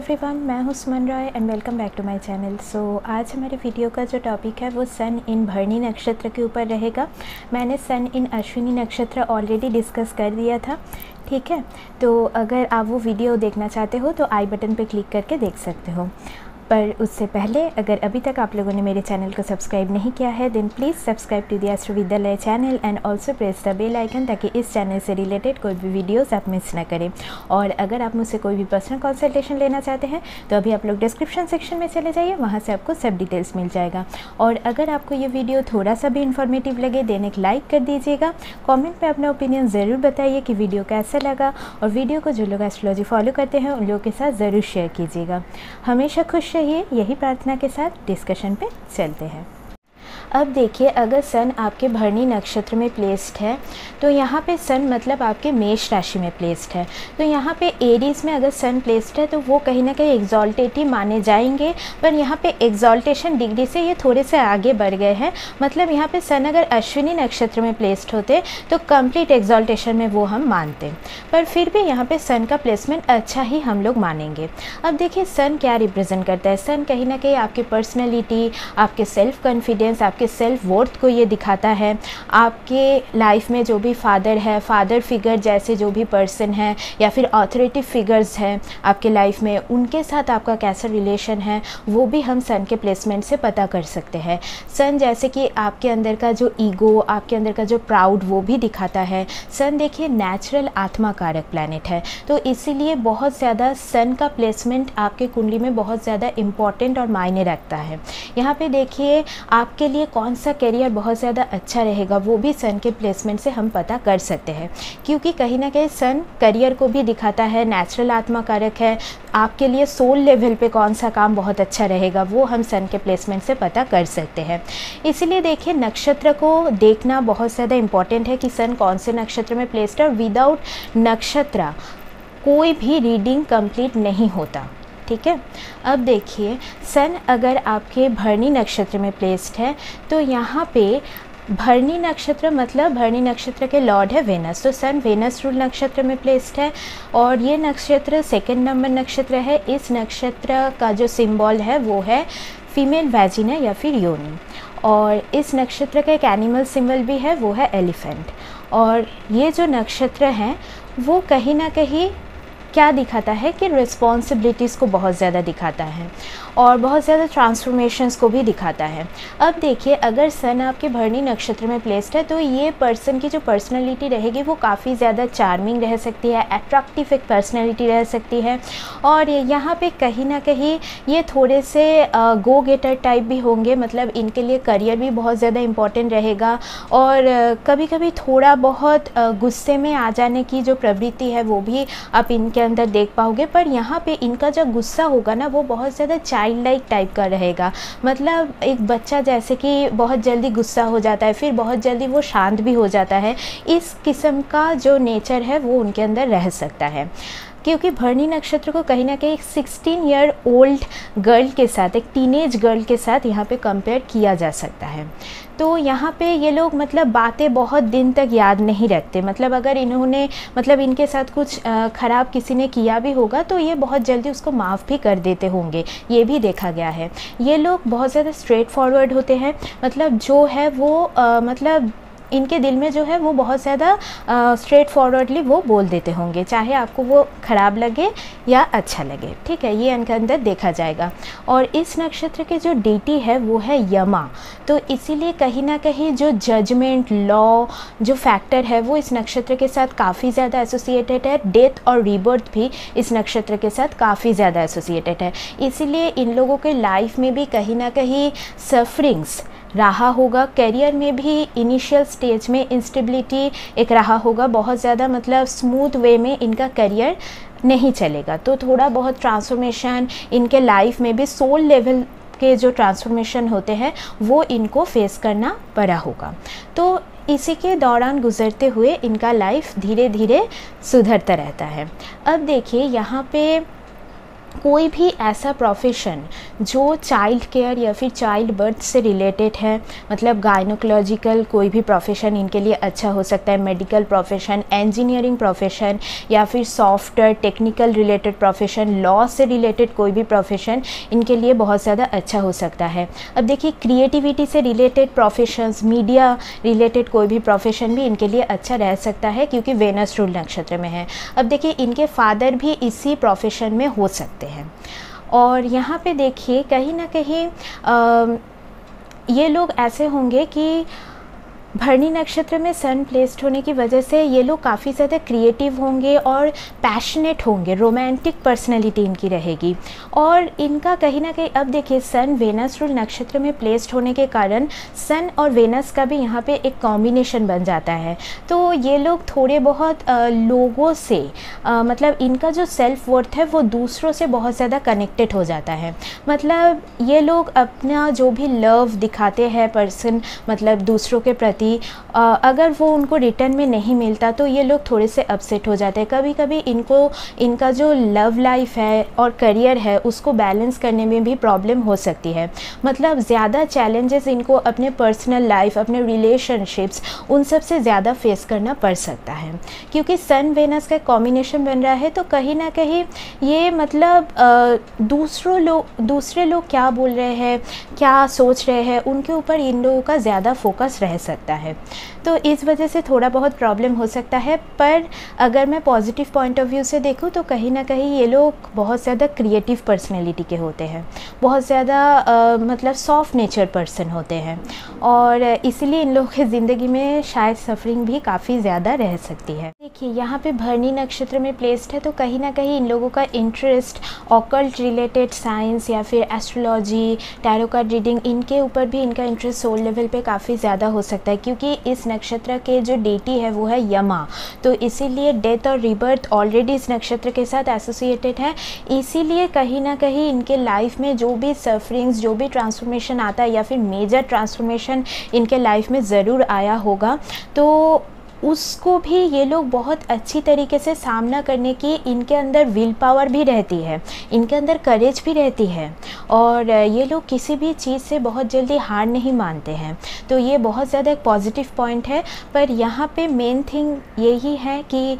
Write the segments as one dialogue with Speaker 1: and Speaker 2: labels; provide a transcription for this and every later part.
Speaker 1: Everyone, मैं हूं Suman Roy and welcome back to my channel. आज हमारे वीडियो का जो टॉपिक है वो सन इन भरणी नक्षत्र के ऊपर रहेगा। मैंने सन इन अश्विनी नक्षत्र ऑलरेडी डिस्कस कर दिया था, ठीक है। तो अगर आप वो वीडियो देखना चाहते हो तो आई बटन पे क्लिक करके देख सकते हो। पर उससे पहले अगर अभी तक आप लोगों ने मेरे चैनल को सब्सक्राइब नहीं किया है then please subscribe to the astro Vidyalaya channel and also press the bell icon, ताकि इस चैनल से रिलेटेड कोई भी वीडियोस आप मिस ना करें। और अगर आप मुझसे कोई भी पर्सनल कंसल्टेशन लेना चाहते हैं तो अभी आप लोग डिस्क्रिप्शन सेक्शन में चले जाइए, वहाँ से आपको सब डिटेल्स मिल जाएगा। और अगर आपको ये वीडियो थोड़ा सा भी इन्फॉर्मेटिव लगे देन एक लाइक कर दीजिएगा। कॉमेंट में अपना ओपिनियन ज़रूर बताइए कि वीडियो कैसा लगा, और वीडियो को जो लोग एस्ट्रोलॉजी फॉलो करते हैं उन लोगों के साथ ज़रूर शेयर कीजिएगा। हमेशा खुश रहिए, यही प्रार्थना के साथ डिस्कशन पे चलते हैं। अब देखिए, अगर सन आपके भरणी नक्षत्र में प्लेस्ड है तो यहाँ पे सन मतलब आपके मेष राशि में प्लेस्ड है। तो यहाँ पे एरीज में अगर सन प्लेस्ड है तो वो कहीं ना कहीं एग्जॉल्टेटिव माने जाएंगे, पर यहाँ पे एग्जॉल्टेशन डिग्री से ये थोड़े से आगे बढ़ गए हैं। मतलब यहाँ पे सन अगर अश्विनी नक्षत्र में प्लेस्ड होते तो कंप्लीट एग्जॉल्टेशन में वो हम मानते, पर फिर भी यहाँ पे सन का प्लेसमेंट अच्छा ही हम लोग मानेंगे। अब देखिए, सन क्या रिप्रेजेंट करता है। सन कहीं ना कहीं आपकी पर्सनैलिटी, आपके सेल्फ कॉन्फिडेंस, आपके सेल्फ वर्थ को ये दिखाता है। आपके लाइफ में जो भी फादर है, फादर फिगर जैसे जो भी पर्सन है या फिर ऑथोरिटी फिगर्स हैं आपके लाइफ में, उनके साथ आपका कैसा रिलेशन है वो भी हम सन के प्लेसमेंट से पता कर सकते हैं। सन जैसे कि आपके अंदर का जो ईगो, आपके अंदर का जो प्राउड, वो भी दिखाता है। सन देखिए नेचुरल आत्मा कारक प्लैनेट है, तो इसीलिए बहुत ज़्यादा सन का प्लेसमेंट आपके कुंडली में बहुत ज़्यादा इम्पॉर्टेंट और मायने रखता है। यहाँ पे देखिए, आपके लिए कौन सा करियर बहुत ज़्यादा अच्छा रहेगा वो भी सन के प्लेसमेंट से हम पता कर सकते हैं, क्योंकि कहीं ना कहीं सन करियर को भी दिखाता है, नेचुरल आत्मा कारक है। आपके लिए सोल लेवल पे कौन सा काम बहुत अच्छा रहेगा वो हम सन के प्लेसमेंट से पता कर सकते हैं। इसीलिए देखिए, नक्षत्र को देखना बहुत ज़्यादा इम्पॉर्टेंट है कि सन कौन से नक्षत्र में प्लेस्ड है, और विदाउट नक्षत्र कोई भी रीडिंग कंप्लीट नहीं होता, ठीक है। अब देखिए, सन अगर आपके भरणी नक्षत्र में प्लेस्ड है तो यहाँ पे भरणी नक्षत्र मतलब भरणी नक्षत्र के लॉर्ड है वेनस, तो सन वेनस रूल नक्षत्र में प्लेस्ड है। और ये नक्षत्र सेकंड नंबर नक्षत्र है। इस नक्षत्र का जो सिंबल है वो है फीमेल वैजिना या फिर योनि, और इस नक्षत्र का एक एनिमल सिंबल भी है, वो है एलिफेंट। और ये जो नक्षत्र हैं वो कहीं ना कहीं क्या दिखाता है कि रिस्पॉन्सिबिलिटीज़ को बहुत ज़्यादा दिखाता है और बहुत ज़्यादा ट्रांसफॉर्मेशंस को भी दिखाता है। अब देखिए, अगर सन आपके भरणी नक्षत्र में प्लेस्ड है तो ये पर्सन की जो पर्सनैलिटी रहेगी वो काफ़ी ज़्यादा चार्मिंग रह सकती है, अट्रैक्टिव एक पर्सनैलिटी रह सकती है। और यहाँ पे कहीं ना कहीं ये थोड़े से गो गेटर टाइप भी होंगे, मतलब इनके लिए करियर भी बहुत ज़्यादा इम्पॉर्टेंट रहेगा। और कभी कभी थोड़ा बहुत गुस्से में आ जाने की जो प्रवृत्ति है वो भी आप इनके अंदर देख पाओगे, पर यहाँ पे इनका जो गुस्सा होगा ना वो बहुत ज़्यादा चाइल्ड लाइक टाइप का रहेगा। मतलब एक बच्चा जैसे कि बहुत जल्दी गुस्सा हो जाता है फिर बहुत जल्दी वो शांत भी हो जाता है, इस किस्म का जो नेचर है वो उनके अंदर रह सकता है। क्योंकि भरणी नक्षत्र को कहीं ना कहीं एक 16 ईयर ओल्ड गर्ल के साथ, एक टीनेज गर्ल के साथ यहाँ पे कंपेयर किया जा सकता है। तो यहाँ पे ये लोग मतलब बातें बहुत दिन तक याद नहीं रखते, मतलब अगर इन्होंने मतलब इनके साथ कुछ ख़राब किसी ने किया भी होगा तो ये बहुत जल्दी उसको माफ़ भी कर देते होंगे, ये भी देखा गया है। ये लोग बहुत ज़्यादा स्ट्रेट फॉरवर्ड होते हैं, मतलब जो है वो मतलब इनके दिल में जो है वो बहुत ज़्यादा स्ट्रेट फॉरवर्डली वो बोल देते होंगे, चाहे आपको वो ख़राब लगे या अच्छा लगे, ठीक है। ये इनके अंदर देखा जाएगा। और इस नक्षत्र के जो डीटी है वो है यमा, तो इसीलिए कहीं ना कहीं जो जजमेंट, लॉ जो फैक्टर है वो इस नक्षत्र के साथ काफ़ी ज़्यादा एसोसिएटेड है। डेथ और रीबर्थ भी इस नक्षत्र के साथ काफ़ी ज़्यादा एसोसिएटेड है। इसीलिए इन लोगों के लाइफ में भी कहीं ना कहीं सफरिंग्स रहा होगा, करियर में भी इनिशियल स्टेज में इंस्टेबिलिटी एक रहा होगा, बहुत ज़्यादा मतलब स्मूथ वे में इनका करियर नहीं चलेगा। तो थोड़ा बहुत ट्रांसफॉर्मेशन इनके लाइफ में भी सोल लेवल के जो ट्रांसफॉर्मेशन होते हैं वो इनको फेस करना पड़ा होगा। तो इसी के दौरान गुजरते हुए इनका लाइफ धीरे धीरे सुधरता रहता है। अब देखिए, यहाँ पे कोई भी ऐसा प्रोफेशन जो चाइल्ड केयर या फिर चाइल्ड बर्थ से रिलेटेड है, मतलब गायनोकोलॉजिकल कोई भी प्रोफेशन इनके लिए अच्छा हो सकता है, मेडिकल प्रोफेशन, इंजीनियरिंग प्रोफेशन या फिर software technical related profession, law से रिलेटेड कोई भी प्रोफेशन इनके लिए बहुत ज़्यादा अच्छा हो सकता है। अब देखिए क्रिएटिविटी से रिलेटेड प्रोफेशंस, मीडिया रिलेटेड कोई भी प्रोफेशन भी इनके लिए अच्छा रह सकता है क्योंकि वेनस रूल नक्षत्र में है। अब देखिए इनके फादर भी इसी प्रोफेशन में हो सकते हैं। और यहाँ पे देखिए कहीं ना कहीं ये लोग ऐसे होंगे कि भरणी नक्षत्र में सन प्लेस्ड होने की वजह से ये लोग काफ़ी ज़्यादा क्रिएटिव होंगे और पैशनेट होंगे, रोमांटिक पर्सनैलिटी इनकी रहेगी। और इनका कहीं ना कहीं, अब देखिए सन वेनस रूल नक्षत्र में प्लेस्ड होने के कारण सन और वेनस का भी यहाँ पे एक कॉम्बिनेशन बन जाता है। तो ये लोग थोड़े बहुत लोगों से मतलब इनका जो सेल्फ वर्थ है वो दूसरों से बहुत ज़्यादा कनेक्टेड हो जाता है। मतलब ये लोग अपना जो भी लव दिखाते हैं पर्सन, मतलब दूसरों के प्रति, अगर वो उनको रिटर्न में नहीं मिलता तो ये लोग थोड़े से अपसेट हो जाते हैं। कभी कभी इनका जो लव लाइफ है और करियर है उसको बैलेंस करने में भी प्रॉब्लम हो सकती है। मतलब ज़्यादा चैलेंजेस इनको अपने पर्सनल लाइफ, अपने रिलेशनशिप्स, उन सब से ज़्यादा फेस करना पड़ सकता है क्योंकि सन वेनस का कॉम्बिनेशन बन रहा है। तो कहीं ना कहीं ये मतलब दूसरे लोग क्या बोल रहे हैं, क्या सोच रहे हैं, उनके ऊपर इन लोगों का ज़्यादा फोकस रह सकता है। तो इस वजह से थोड़ा बहुत प्रॉब्लम हो सकता है। पर अगर मैं पॉजिटिव पॉइंट ऑफ व्यू से देखूं तो कहीं ना कहीं ये लोग बहुत ज़्यादा क्रिएटिव पर्सनैलिटी के होते हैं, बहुत ज़्यादा मतलब सॉफ्ट नेचर पर्सन होते हैं और इसीलिए इन लोगों की ज़िंदगी में शायद सफरिंग भी काफ़ी ज़्यादा रह सकती है। देखिए यहाँ पे भरणी नक्षत्र में प्लेस्ड है तो कहीं ना कहीं इन लोगों का इंटरेस्ट ऑकल्ट रिलेटेड साइंस या फिर एस्ट्रोलॉजी, टैरो कार्ड रीडिंग, इनके ऊपर भी इनका इंटरेस्ट सोल लेवल पे काफ़ी ज़्यादा हो सकता है क्योंकि इस नक्षत्र के जो डेटी है वो है यमा। तो इसीलिए डेथ और रिबर्थ ऑलरेडी इस नक्षत्र के साथ एसोसिएटेड है। इसीलिए कहीं ना कहीं इनके लाइफ में जो भी सफरिंग्स, जो भी ट्रांसफॉर्मेशन आता है या फिर मेजर ट्रांसफॉर्मेशन इनके लाइफ में ज़रूर आया होगा तो उसको भी ये लोग बहुत अच्छी तरीके से सामना करने की इनके अंदर विल पावर भी रहती है, इनके अंदर करेज भी रहती है और ये लोग किसी भी चीज़ से बहुत जल्दी हार नहीं मानते हैं। तो ये बहुत ज़्यादा एक पॉजिटिव पॉइंट है। पर यहाँ पे मेन थिंग यही है कि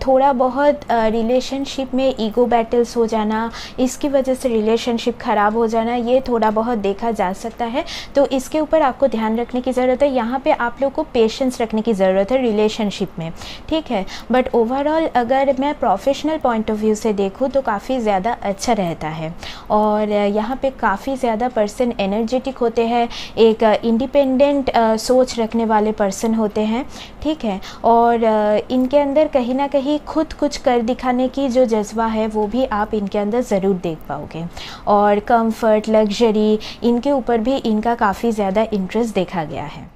Speaker 1: थोड़ा बहुत रिलेशनशिप में ईगो बैटल्स हो जाना, इसकी वजह से रिलेशनशिप ख़राब हो जाना, ये थोड़ा बहुत देखा जा सकता है। तो इसके ऊपर आपको ध्यान रखने की ज़रूरत है। यहाँ पे आप लोग को पेशेंस रखने की ज़रूरत है रिलेशनशिप में, ठीक है। बट ओवरऑल अगर मैं प्रोफेशनल पॉइंट ऑफ व्यू से देखूँ तो काफ़ी ज़्यादा अच्छा रहता है और यहाँ पे काफ़ी ज़्यादा पर्सन एनर्जेटिक होते हैं, एक इंडिपेंडेंट सोच रखने वाले पर्सन होते हैं, ठीक है। और इनके अंदर कहीं ना कहीं खुद कुछ कर दिखाने की जो जज्बा है वो भी आप इनके अंदर ज़रूर देख पाओगे और कंफर्ट, लग्जरी, इनके ऊपर भी इनका काफ़ी ज़्यादा इंटरेस्ट देखा गया है।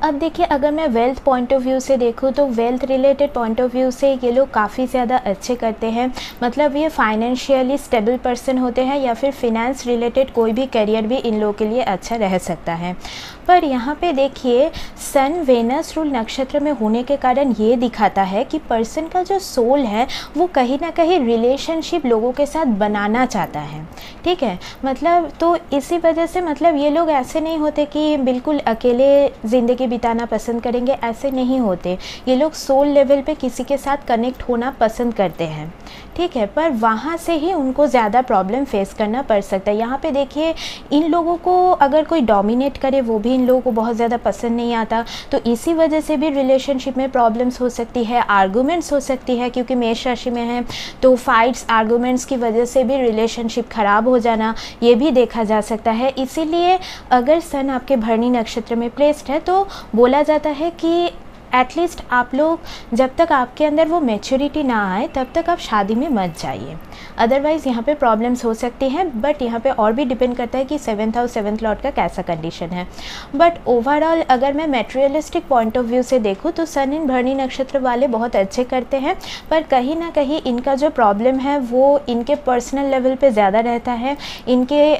Speaker 1: अब देखिए अगर मैं वेल्थ पॉइंट ऑफ व्यू से देखूँ तो wealth related point of view से ये लोग काफ़ी ज़्यादा अच्छे करते हैं। मतलब ये फाइनेंशियली स्टेबल पर्सन होते हैं या फिर फिनेंस रिलेटेड कोई भी करियर भी इन लोगों के लिए अच्छा रह सकता है। पर यहाँ पे देखिए सन वेनस रूल नक्षत्र में होने के कारण ये दिखाता है कि पर्सन का जो सोल है वो कहीं ना कहीं रिलेशनशिप लोगों के साथ बनाना चाहता है, ठीक है। मतलब तो इसी वजह से मतलब ये लोग ऐसे नहीं होते कि बिल्कुल अकेले ज़िंदगी बिताना पसंद करेंगे, ऐसे नहीं होते। ये लोग सोल लेवल पे किसी के साथ कनेक्ट होना पसंद करते हैं, ठीक है। पर वहाँ से ही उनको ज़्यादा प्रॉब्लम फेस करना पड़ सकता है। यहाँ पे देखिए इन लोगों को अगर कोई डोमिनेट करे वो भी इन लोगों को बहुत ज़्यादा पसंद नहीं आता। तो इसी वजह से भी रिलेशनशिप में प्रॉब्लम्स हो सकती है, आर्गूमेंट्स हो सकती है क्योंकि मेष राशि में है। तो फाइट्स, आर्गूमेंट्स की वजह से भी रिलेशनशिप ख़राब हो जाना ये भी देखा जा सकता है। इसीलिए अगर सन आपके भरणी नक्षत्र में प्लेस्ड है तो बोला जाता है कि एटलीस्ट आप लोग जब तक आपके अंदर वो मैच्योरिटी ना आए तब तक आप शादी में मत जाइए, अदरवाइज़ यहाँ पे प्रॉब्लम्स हो सकती हैं। बट यहाँ पे और भी डिपेंड करता है कि 7th हाउस 7th लॉर्ड का कैसा कंडीशन है। बट ओवरऑल अगर मैं मेटेरियलिस्टिक पॉइंट ऑफ व्यू से देखूँ तो सन इन भरणी नक्षत्र वाले बहुत अच्छे करते हैं। पर कहीं ना कहीं इनका जो प्रॉब्लम है वो इनके पर्सनल लेवल पर ज़्यादा रहता है। इनके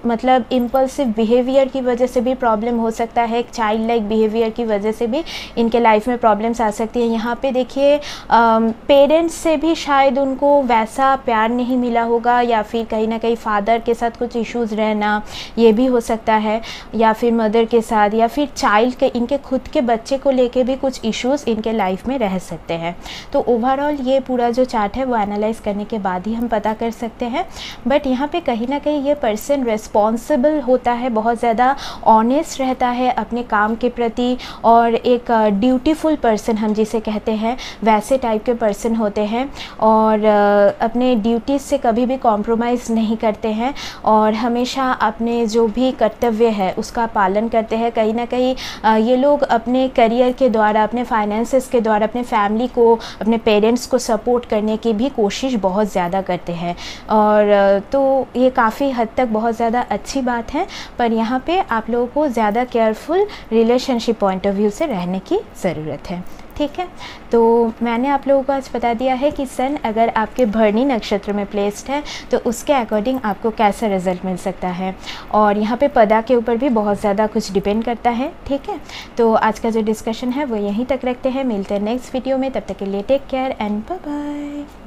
Speaker 1: मतलब इम्पल्सिव बिहेवियर की वजह से भी प्रॉब्लम हो सकता है, चाइल्ड लाइक बिहेवियर की वजह से भी इनके उनके लाइफ में प्रॉब्लम्स आ सकती हैं। यहाँ पे देखिए पेरेंट्स से भी शायद उनको वैसा प्यार नहीं मिला होगा, या फिर कहीं ना कहीं फादर के साथ कुछ इश्यूज़ रहना, ये भी हो सकता है, या फिर मदर के साथ, या फिर चाइल्ड के, इनके खुद के बच्चे को लेके भी कुछ इश्यूज़ इनके लाइफ में रह सकते हैं। तो ओवरऑल ये पूरा जो चार्ट है वो एनालाइज करने के बाद ही हम पता कर सकते हैं। बट यहाँ पे कहीं ना कहीं ये पर्सन रिस्पॉन्सिबल होता है, बहुत ज़्यादा ऑनेस्ट रहता है अपने काम के प्रति, और एक ड्यूटीफुल पर्सन हम जिसे कहते हैं वैसे टाइप के पर्सन होते हैं, और अपने ड्यूटीज़ से कभी भी कॉम्प्रोमाइज़ नहीं करते हैं, और हमेशा अपने जो भी कर्तव्य है उसका पालन करते हैं। कहीं ना कहीं ये लोग अपने करियर के द्वारा, अपने फाइनेंसेस के द्वारा अपने फैमिली को, अपने पेरेंट्स को सपोर्ट करने की भी कोशिश बहुत ज़्यादा करते हैं, और तो ये काफ़ी हद तक बहुत ज़्यादा अच्छी बात है। पर यहाँ पे आप लोगों को ज़्यादा careful relationship point of view से रहने की ज़रूरत है। ठीक है, तो मैंने आप लोगों को आज बता दिया है कि सन अगर आपके भरणी नक्षत्र में प्लेस्ड है तो उसके अकॉर्डिंग आपको कैसा रिजल्ट मिल सकता है, और यहाँ पे पदा के ऊपर भी बहुत ज़्यादा कुछ डिपेंड करता है। ठीक है, तो आज का जो डिस्कशन है वो यहीं तक रखते हैं, मिलते हैं नेक्स्ट वीडियो में, तब तक के लिए take care and bye bye.